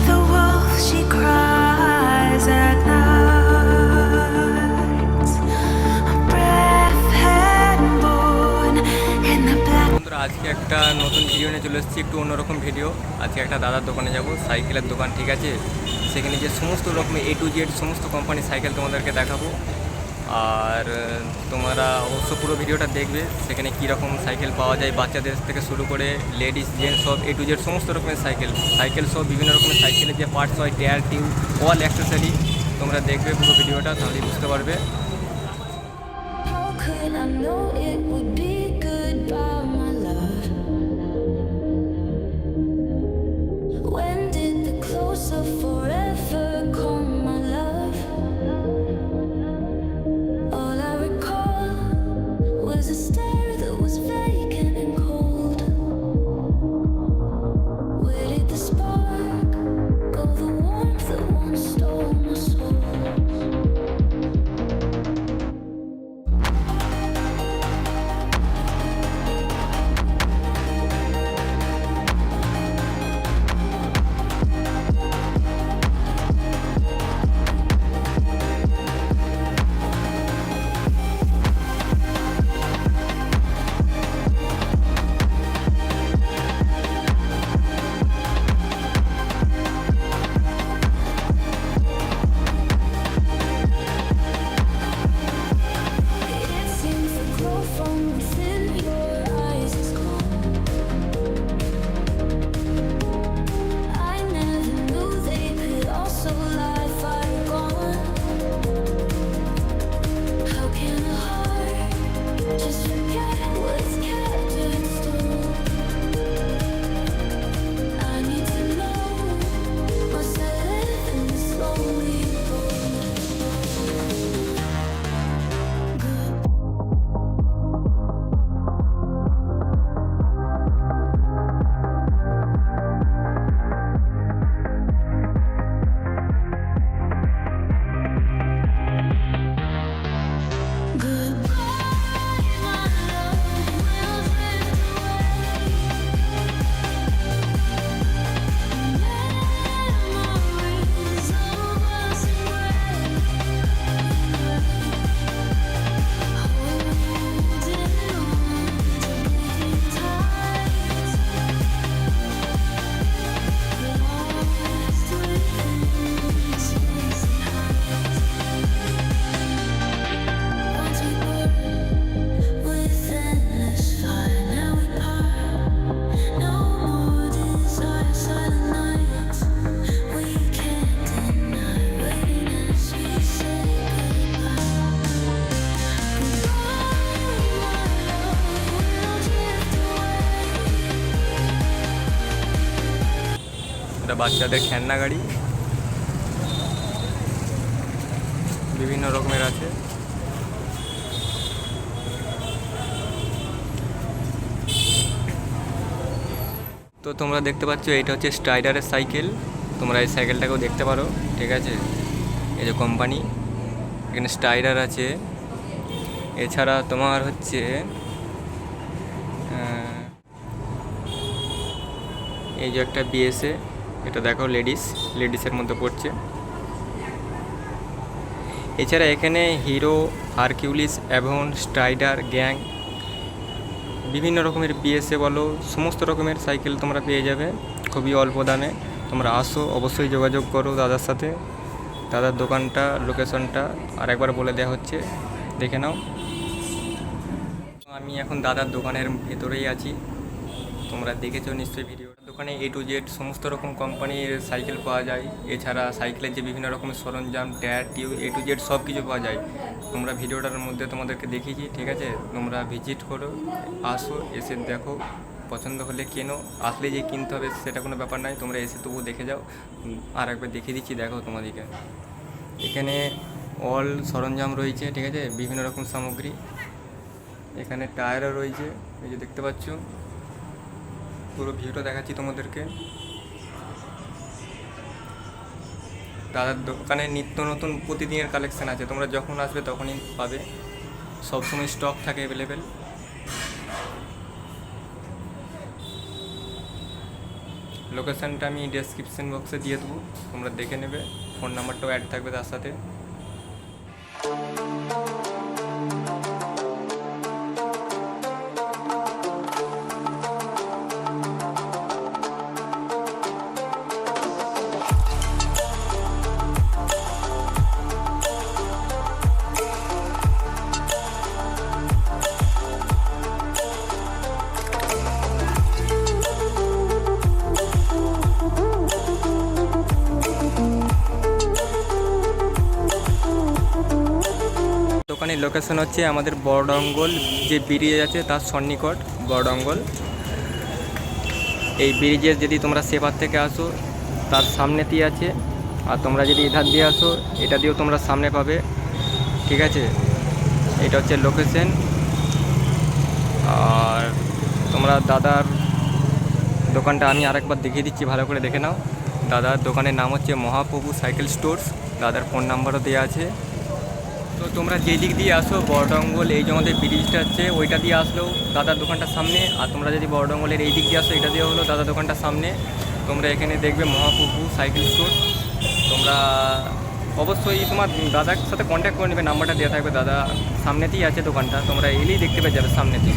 The wolf she cries at night. A breath had born in the black. বন্ধুরা আজকে একটা নতুন video নিয়ে চলে এসেছি, একটু অন্যরকম ভিডিও। আজকে একটা দাদার দোকানে যাব, সাইকেলের দোকান, ঠিক আছে। সেখানে যে সমস্ত রকমের A to Z সমস্ত কোম্পানির সাইকেল তোমাদেরকে দেখাবো। আর তোমরা অবশ্য পুরো ভিডিওটা দেখবে, সেখানে কীরকম সাইকেল পাওয়া যায়, বাচ্চাদের থেকে শুরু করে লেডিস জেন্টস সব A to Z সমস্ত রকমের সাইকেল সব বিভিন্ন রকমের সাইকেলের যে পার্টস হয়, টায়ার টিউব অল অ্যাক্সেসরি, তোমরা দেখবে পুরো ভিডিওটা, তাহলেই বুঝতে পারবে। How could I know it would be goodbye, my love? When did the close of forever come, my love? All I recall was a stare that was vacant and cold. Where did the spark go, the warmth that once stole my soul? It seems the glow from within your eyes is gone. I never knew they could also lie far gone. How can a heart just forget what's kept in stone? I need to know, must I live in this lonely road? Good. Goodbye, my love, we'll drift away. Memories of us in gray. Holding on to bleeding ties. Lost within space and height. Once we were with endless fire, now we part. No more desire, silent nights. We can't deny waiting as we say goodbye. Goodbye, my love, we'll drift away. এটা বাচ্চাদের খেলনা গাড়ি, বিভিন্ন রকমের আছে। তো তোমরা দেখতে পাচ্ছ, এটা হচ্ছে স্ট্রাইডারের সাইকেল। তোমরা এই সাইকেলটাকেও দেখতে পারো, ঠিক আছে। এই যে কোম্পানি, এখানে স্ট্রাইডার আছে। এছাড়া তোমার হচ্ছে এই যে একটা BSA, এটা দেখো লেডিসের মধ্যে পড়ছে। এছাড়া এখানে হিরো, হারকিউলিস, অ্যাভন, স্ট্রাইডার, গ্যাং, বিভিন্ন রকমের BSA বলো, সমস্ত রকমের সাইকেল তোমরা পেয়ে যাবে খুবই অল্প দামে। তোমরা আসো, অবশ্যই যোগাযোগ করো দাদার সাথে। দাদার দোকানটা, লোকেশনটা আর একবার বলে দেওয়া হচ্ছে, দেখে নাও। আমি এখন দাদার দোকানের ভেতরেই আছি, তোমরা দেখেছো নিশ্চয়ই ভিডিও। দোকানে A to Z সমস্ত রকম কোম্পানির সাইকেল পাওয়া যায়। এছাড়া সাইকেলের যে বিভিন্ন রকমের সরঞ্জাম, tyre tube A to Z সব কিছু পাওয়া যায়। তোমরা ভিডিওটার মধ্যে তোমাদেরকে দেখিয়েছি, ঠিক আছে। তোমরা ভিজিট করো, আসো, এসে দেখো, পছন্দ হলে কেনো। আসলে যে কিনতে হবে সেটা কোনো ব্যাপার নয়, তোমরা এসে তবুও দেখে যাও। আর একবার দেখিয়ে দিচ্ছি, দেখো তোমাদেরকে। এখানে অল সরঞ্জাম রয়েছে, ঠিক আছে, বিভিন্ন রকম সামগ্রী। এখানে টায়ারও রয়েছে, এই যে দেখতে পাচ্ছ। পুরো ভিউটা দেখাচ্ছি তোমাদেরকে। দাদার দোকানে নিত্য নতুন প্রতিদিনের কালেকশান আছে, তোমরা যখন আসবে তখনই পাবে, সবসময় স্টক থাকে অ্যাভেলেবেল। লোকেশানটা আমি ডেসক্রিপশন বক্সে দিয়ে দেবো, তোমরা দেখে নেবে। ফোন নাম্বারটাও অ্যাড থাকবে তার সাথে। দোকানের লোকেশন হচ্ছে আমাদের বড়ডঙ্গল যে ব্রিজ আছে তার সন্নিকট বড়ডঙ্গল। এই ব্রিজের যদি তোমরা সেপার থেকে আসো তার সামনেতেই আছে, আর তোমরা যদি এধার দিয়ে আসো এটা দিয়েও তোমরা সামনে পাবে, ঠিক আছে। এটা হচ্ছে লোকেশন। আর তোমরা দাদার দোকানটা আমি আরেকবার দেখিয়ে দিচ্ছি, ভালো করে দেখে নাও। দাদার দোকানের নাম হচ্ছে মহাপ্রভু সাইকেল স্টোর্স, দাদার ফোন নাম্বারও দেওয়া আছে। তো তোমরা যে দিক দিয়ে আসো বড়ডঙ্গল, এই যে আমাদের ব্রিজটা আছে ওইটা দিয়ে আসলেও দাদার দোকানটার সামনে, আর তোমরা যদি বড়ডঙ্গলের এই দিক দিয়ে আসো এটা দিয়ে হলো দাদার দোকানটার সামনে। তোমরা এখানে দেখবে মহাপ্রভু সাইকেল স্টোর। তোমরা অবশ্যই তোমার দাদার সাথে কন্ট্যাক্ট করে নেবে, নাম্বারটা দেওয়া থাকবে, দাদা সামনেতেই আছে দোকানটা, তোমরা এলেই দেখতে পেয়ে যাবে সামনেতেই।